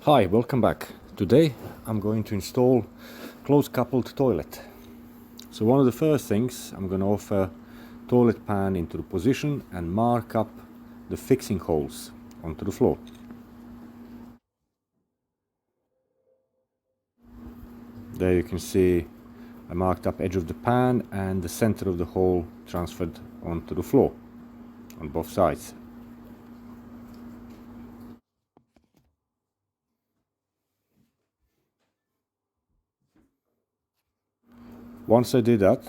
Hi, welcome back. Today I'm going to install close coupled toilet. So one of the first things, I'm going to offer toilet pan into the position and mark up the fixing holes onto the floor. There you can see I marked up edge of the pan and the center of the hole transferred onto the floor on both sides. Once I did that,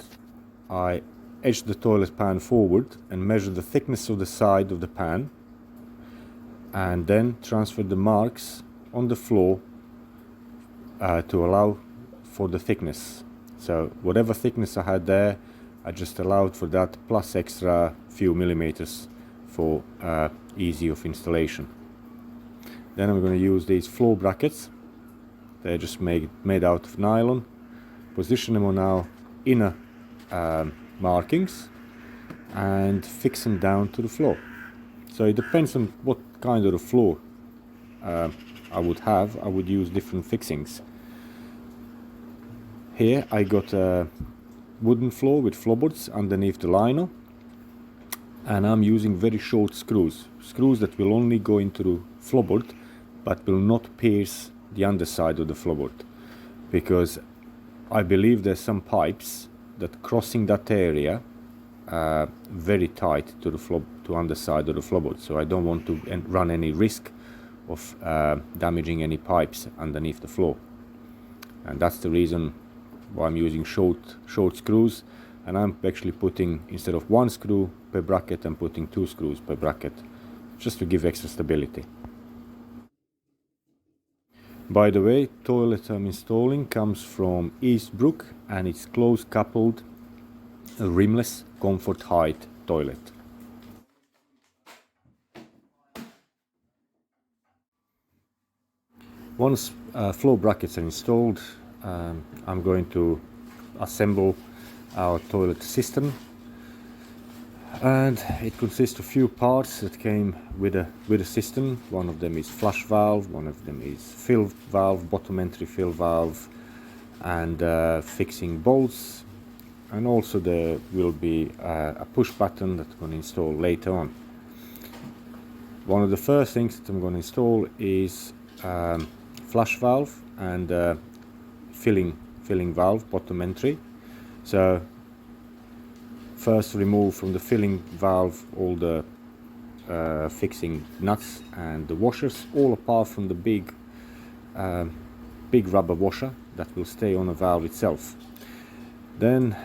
I edged the toilet pan forward and measured the thickness of the side of the pan, and then transferred the marks on the floor to allow for the thickness. So whatever thickness I had there, I just allowed for that plus extra few millimeters for easy of installation. Then I'm going to use these floor brackets. They're just made out of nylon. Position them on our inner markings and fix them down to the floor. So it depends on what kind of a floor I would have. I would use different fixings. Here I got a wooden floor with floorboards underneath the liner, and I'm using very short screws that will only go into the floorboard but will not pierce the underside of the floorboard, because I believe there's some pipes that crossing that area very tight to the underside of the floorboard, so I don't want to run any risk of damaging any pipes underneath the floor. And that's the reason why I'm using short screws, and I'm actually putting, instead of one screw per bracket, I'm putting 2 screws per bracket, just to give extra stability. By the way, toilet I'm installing comes from Eastbrook, and it's close coupled rimless comfort height toilet. Once floor brackets are installed, I'm going to assemble our toilet cistern, and it consists of few parts that came with a cistern. One of them is flush valve, one of them is fill valve, bottom entry fill valve, and fixing bolts, and also there will be a push button that I'm going to install later on. One of the first things that I'm going to install is flush valve and filling valve, bottom entry. So first remove from the filling valve all the fixing nuts and the washers, all apart from the big rubber washer that will stay on the valve itself. Then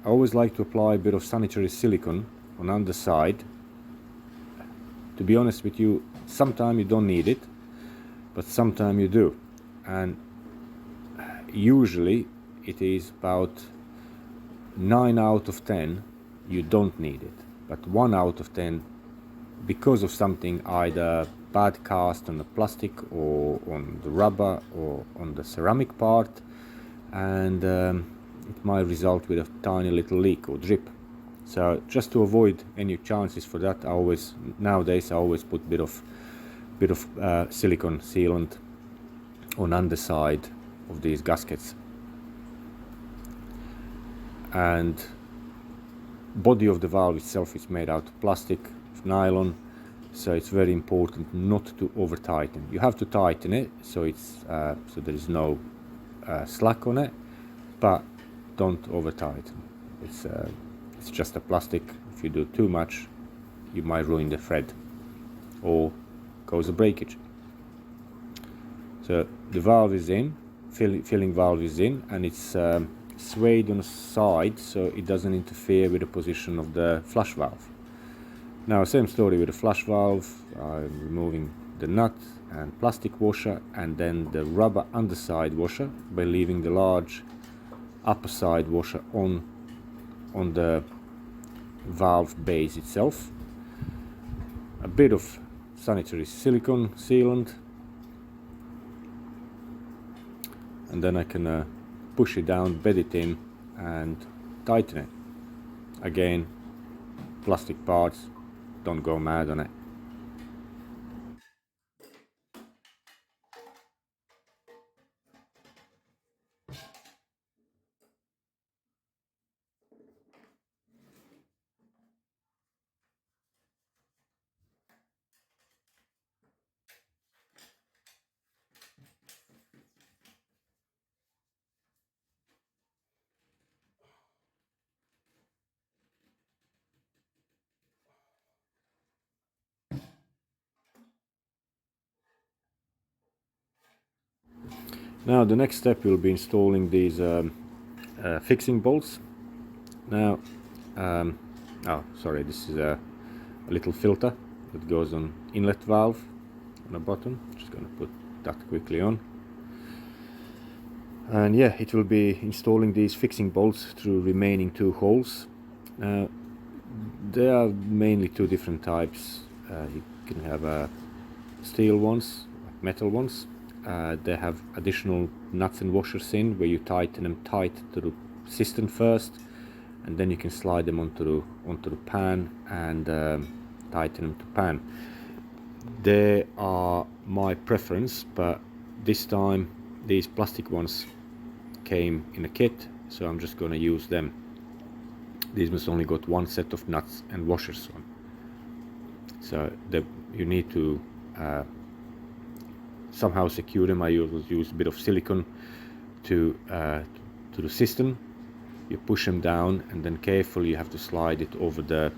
I always like to apply a bit of sanitary silicone on the underside. To be honest with you, sometimes you don't need it, but sometimes you do, and usually it is about 9 out of 10 you don't need it, but 1 out of 10 because of something, either bad cast on the plastic or on the rubber or on the ceramic part, and it might result with a tiny little leak or drip. So just to avoid any chances for that, nowadays I always put bit of silicone sealant on underside of these gaskets. And body of the valve itself is made out of plastic, of nylon, so it's very important not to over tighten. You have to tighten it so it's so there is no slack on it, but don't over tighten. It's just a plastic. If you do too much, you might ruin the thread or cause a breakage. So the valve is in, filling valve is in, and it's swayed on the side so it doesn't interfere with the position of the flush valve. Now, same story with the flush valve. I'm removing the nut and plastic washer and then the rubber underside washer by leaving the large upper side washer on the valve base itself. A bit of sanitary silicone sealant, and then I can push it down, bed it in and tighten it. Again, plastic parts, don't go mad on it. Now the next step will be installing these fixing bolts. Now, oh sorry, this is a little filter that goes on inlet valve on the bottom. Just going to put that quickly on. And yeah, it will be installing these fixing bolts through remaining two holes. Now, there are mainly two different types. You can have steel ones, metal ones. They have additional nuts and washers in where you tighten them tight to the cistern first, and then you can slide them onto the pan and tighten them to pan. They are my preference, but this time these plastic ones came in a kit, so I'm just going to use them. These must only got one set of nuts and washers on, so you need to somehow secure them. I always use a bit of silicone to the cistern. You push them down, and then carefully you have to slide it over the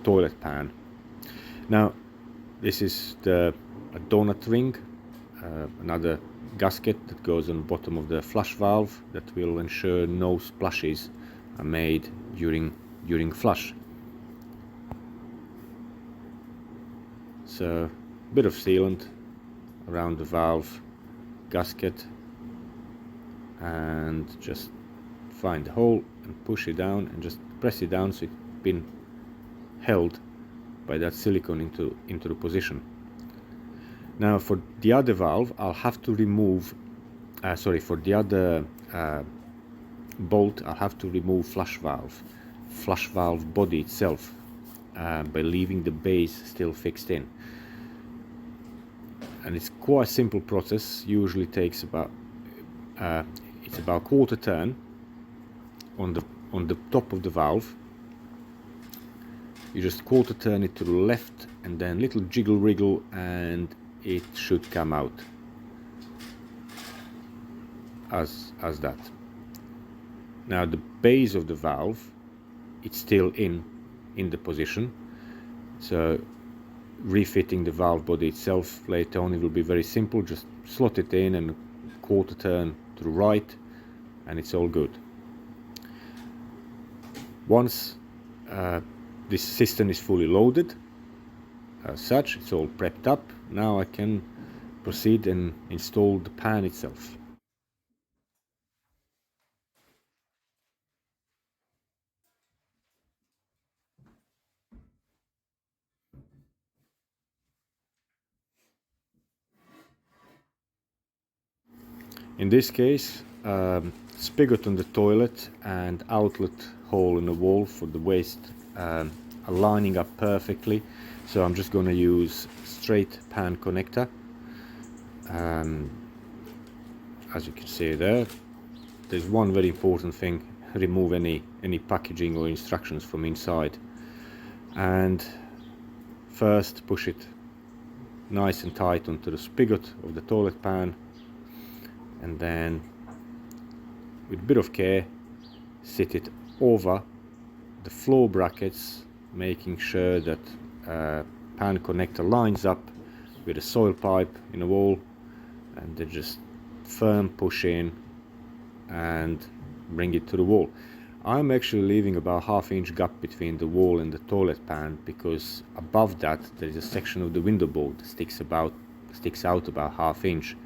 toilet pan. Now, this is a donut ring, another gasket that goes on the bottom of the flush valve that will ensure no splashes are made during flush. So a bit of sealant around the valve gasket, and just find the hole and push it down and just press it down so it's been held by that silicone into the position. Now for the other valve I'll have to remove for the other bolt I'll have to remove flush valve body itself by leaving the base still fixed in. And it's quite a simple process. Usually takes about it's about quarter turn on the top of the valve. You just quarter turn it to the left and then little jiggle wriggle and it should come out as that. Now the base of the valve, it's still in the position, so refitting the valve body itself later on it will be very simple. Just slot it in and quarter turn to the right and it's all good. Once this cistern is fully loaded, as such, it's all prepped up. Now I can proceed and install the pan itself. In this case, spigot on the toilet and outlet hole in the wall for the waste are lining up perfectly, so I'm just going to use straight pan connector. As you can see there's one very important thing: remove any packaging or instructions from inside, and first push it nice and tight onto the spigot of the toilet pan, and then with a bit of care sit it over the floor brackets, making sure that pan connector lines up with a soil pipe in the wall, and then just firm push in and bring it to the wall. I'm actually leaving about ½ inch gap between the wall and the toilet pan, because above that there is a section of the window board that sticks out about ½ inch,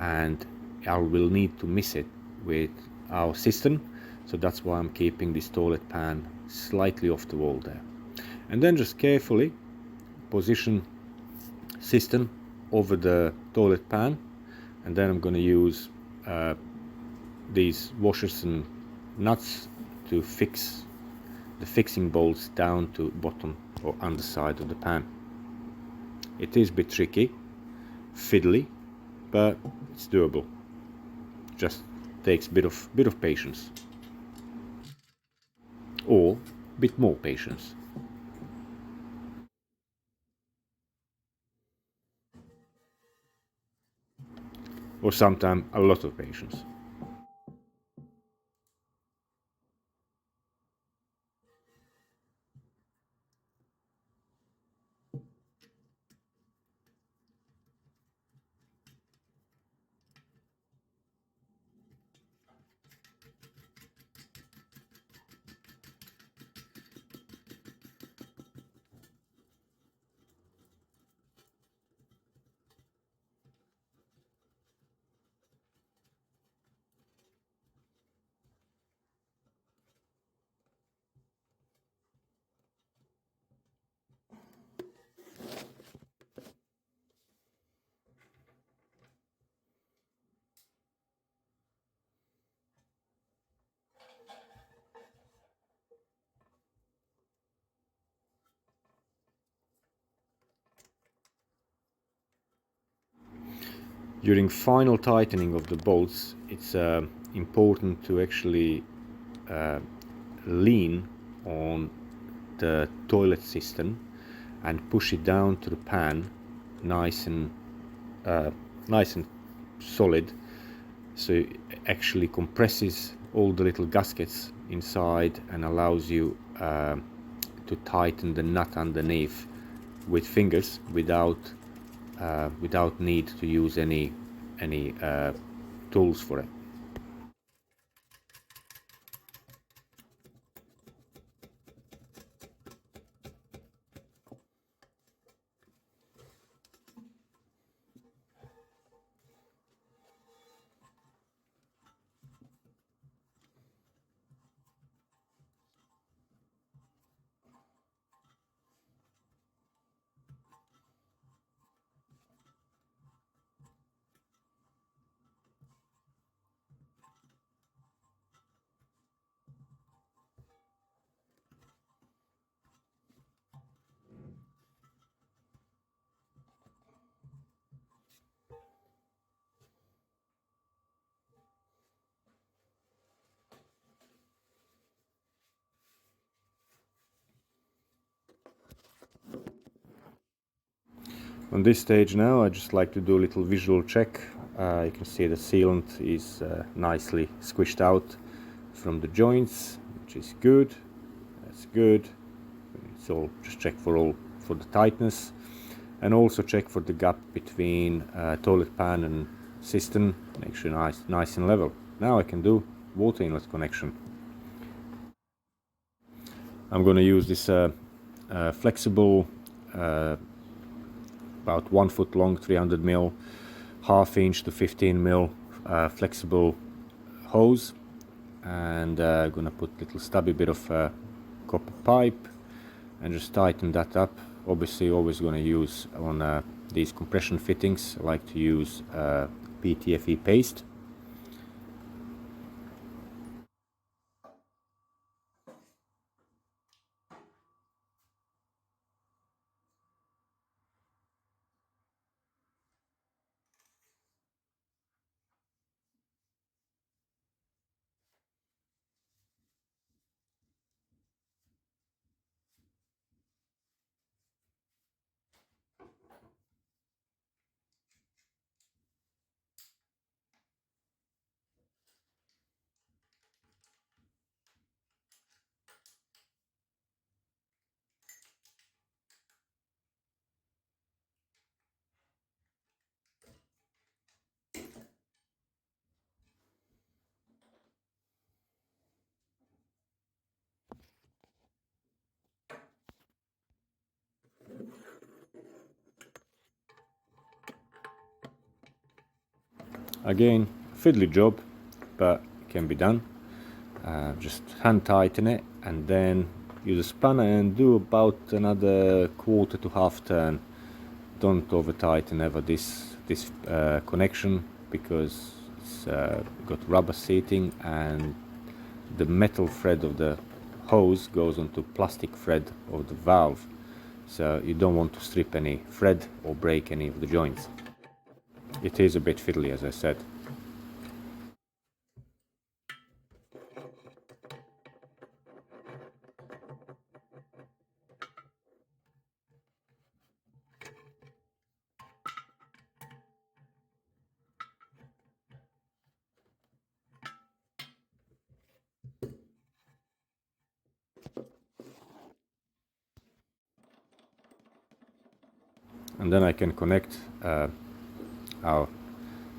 and I will need to miss it with our cistern, so that's why I'm keeping this toilet pan slightly off the wall there. And then just carefully position cistern over the toilet pan, and then I'm going to use these washers and nuts to fix the fixing bolts down to bottom or underside of the pan. It is a bit tricky, fiddly, but it's doable. Just takes a bit of patience, or a bit more patience. Or sometimes a lot of patience. During final tightening of the bolts, it's important to actually lean on the toilet system and push it down to the pan nice and solid, so it actually compresses all the little gaskets inside and allows you to tighten the nut underneath with fingers without need to use any tools for it. On this stage now, I just like to do a little visual check. You can see the sealant is nicely squished out from the joints, which is good. That's good. So just check for the tightness, and also check for the gap between toilet pan and cistern. Make sure nice and level. Now I can do water inlet connection. I'm going to use this flexible, about 1 foot long, 300 mil, half inch to 15 mil flexible hose, and I'm gonna put a little stubby bit of copper pipe and just tighten that up. Obviously always gonna use on these compression fittings, I like to use PTFE paste. Again, fiddly job, but it can be done. Just hand tighten it and then use a spanner and do about another quarter to half turn. Don't over tighten ever this connection, because it's got rubber seating and the metal thread of the hose goes onto plastic thread of the valve, so you don't want to strip any thread or break any of the joints. It is a bit fiddly, as I said. And then I can connect our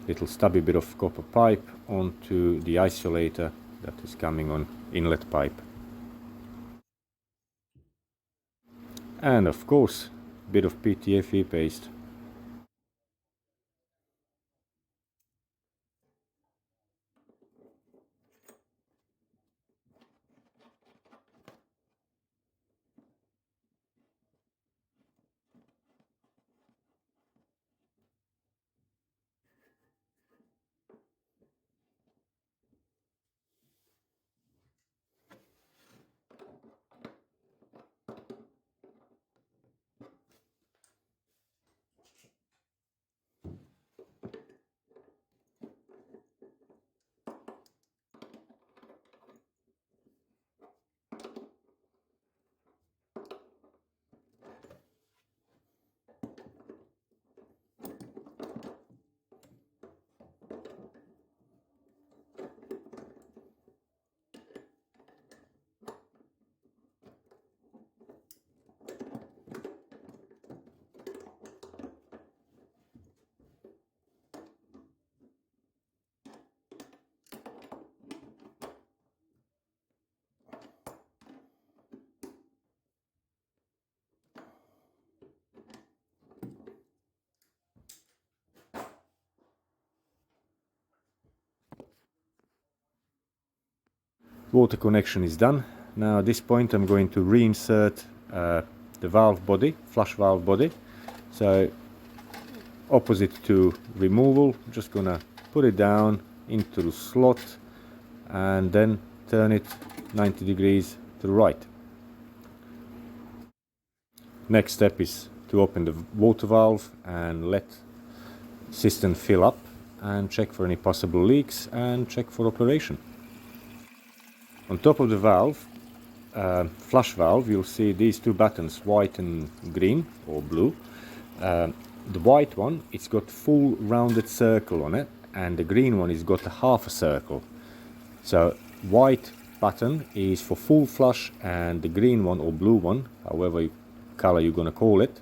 little stubby bit of copper pipe onto the isolator that is coming on inlet pipe. And of course, a bit of PTFE paste. Water connection is done. Now at this point I'm going to reinsert the valve body, flush valve body. So opposite to removal, just gonna put it down into the slot and then turn it 90 degrees to the right. Next step is to open the water valve and let cistern fill up and check for any possible leaks and check for operation. On top of the valve, flush valve, you'll see these two buttons, white and green or blue. The white one, it's got full rounded circle on it, and the green one is got a half a circle. So white button is for full flush, and the green one or blue one, however color you're gonna call it,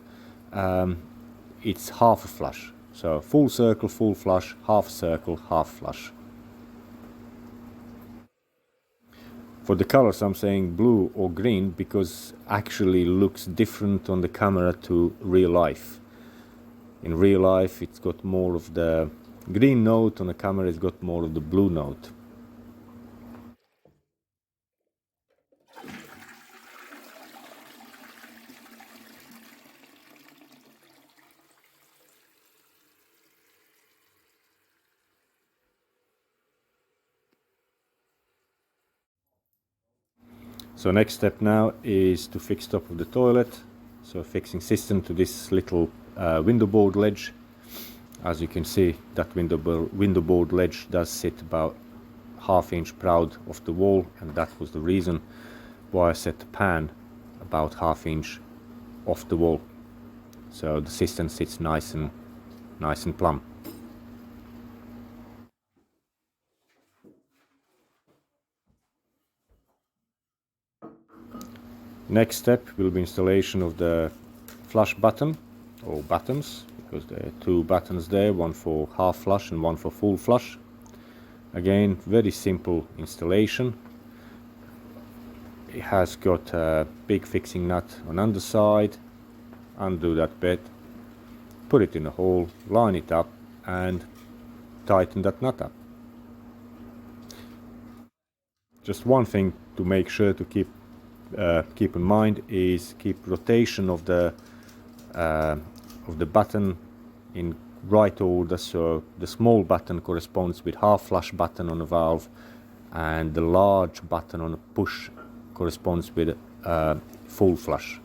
it's half a flush. So full circle, full flush, half circle, half flush. For the colors I'm saying blue or green because actually looks different on the camera to real life. In real life it's got more of the green note, on the camera it's got more of the blue note. So next step now is to fix top of the toilet. So fixing cistern to this little window board ledge. As you can see, that window board ledge does sit about ½ inch proud of the wall, and that was the reason why I set the pan about ½ inch off the wall. So the cistern sits nice and plumb. Next step will be installation of the flush button or buttons, because there are two buttons there, one for half flush and one for full flush. Again, very simple installation. It has got a big fixing nut on underside. Undo that bit, put it in the hole, line it up and tighten that nut up. Just one thing to make sure to keep in mind is keep rotation of the button in right order. So the small button corresponds with half flush button on the valve, and the large button on the push corresponds with full flush.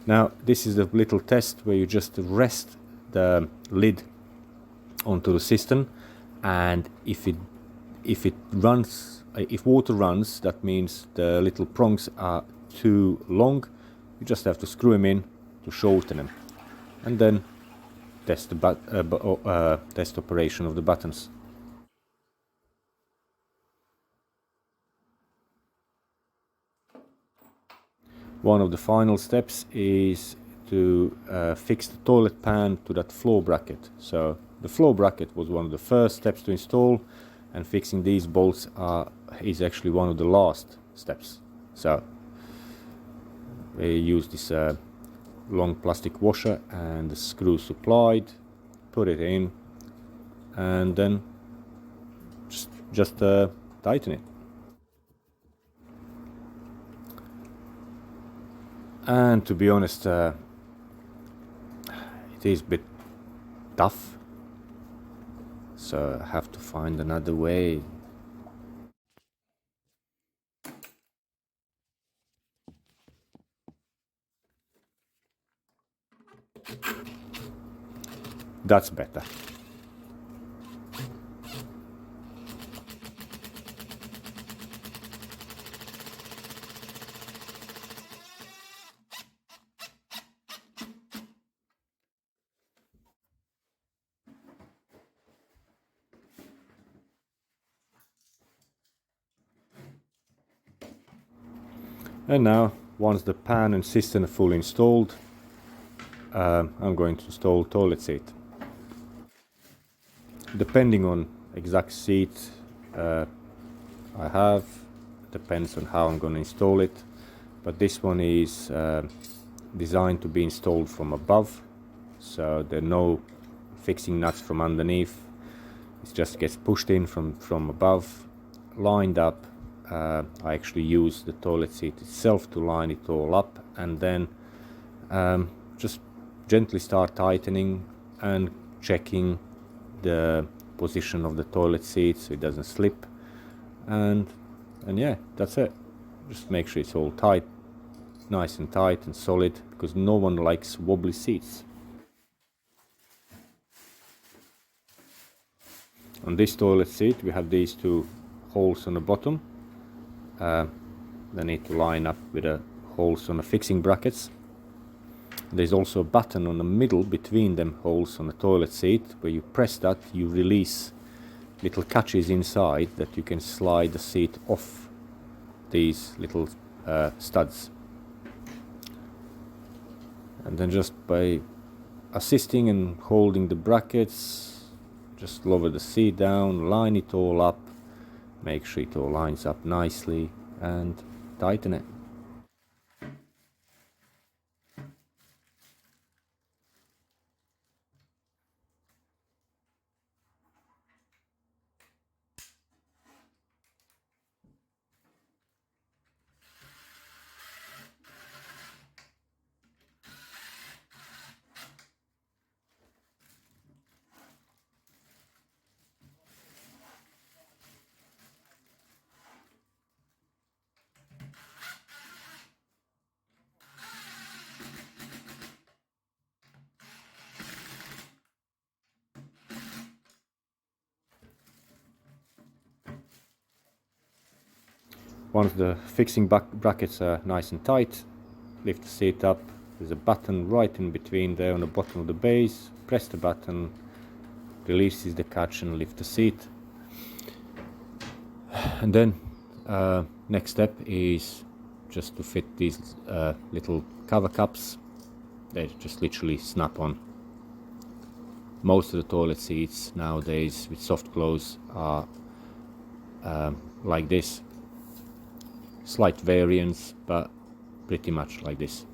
Now this is a little test where you just rest the lid onto the cistern, and if water runs, that means the little prongs are too long. You just have to screw them in to shorten them, and then test the test operation of the buttons. One of the final steps is to fix the toilet pan to that floor bracket. So the floor bracket was one of the first steps to install, and fixing these bolts is actually one of the last steps. So we use this long plastic washer and the screw supplied, put it in, and then just tighten it. And to be honest, it is a bit tough, so I have to find another way. That's better. And now, once the pan and cistern are fully installed, I'm going to install toilet seat. Depending on exact seat I have, depends on how I'm going to install it, but this one is designed to be installed from above, so there are no fixing nuts from underneath. It just gets pushed in from above, lined up, I actually use the toilet seat itself to line it all up, and then just gently start tightening and checking the position of the toilet seat so it doesn't slip, and yeah, that's it. Just make sure it's all tight, nice and tight and solid, because no one likes wobbly seats. On this toilet seat we have these two holes on the bottom. They need to line up with the holes on the fixing brackets. There's also a button on the middle between them holes on the toilet seat. Where you press that, you release little catches inside that you can slide the seat off these little studs. And then just by assisting and holding the brackets, just lower the seat down, line it all up, make sure it all lines up nicely, and tighten it. Once the fixing brackets are nice and tight, lift the seat up. There's a button right in between there on the bottom of the base. Press the button, releases the catch and lift the seat. And then next step is just to fit these little cover cups. They just literally snap on. Most of the toilet seats nowadays with soft close are like this. Slight variance, but pretty much like this.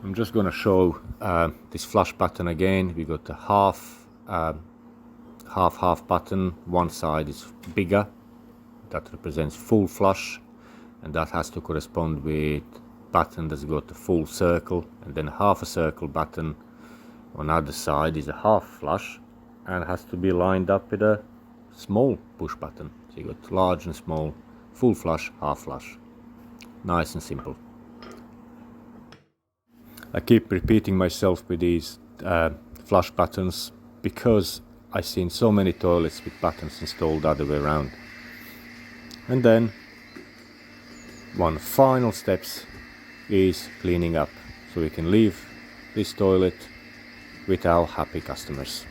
I'm just going to show this flush button again. We got the half button. One side is bigger, that represents full flush, and that has to correspond with button that's got the full circle, and then half a circle button on the other side is a half flush, and it has to be lined up with a small push button. So you got large and small, full flush, half flush. Nice and simple. I keep repeating myself with these flush buttons because I've seen so many toilets with buttons installed the other way around. And then one final steps is cleaning up, so we can leave this toilet with our happy customers.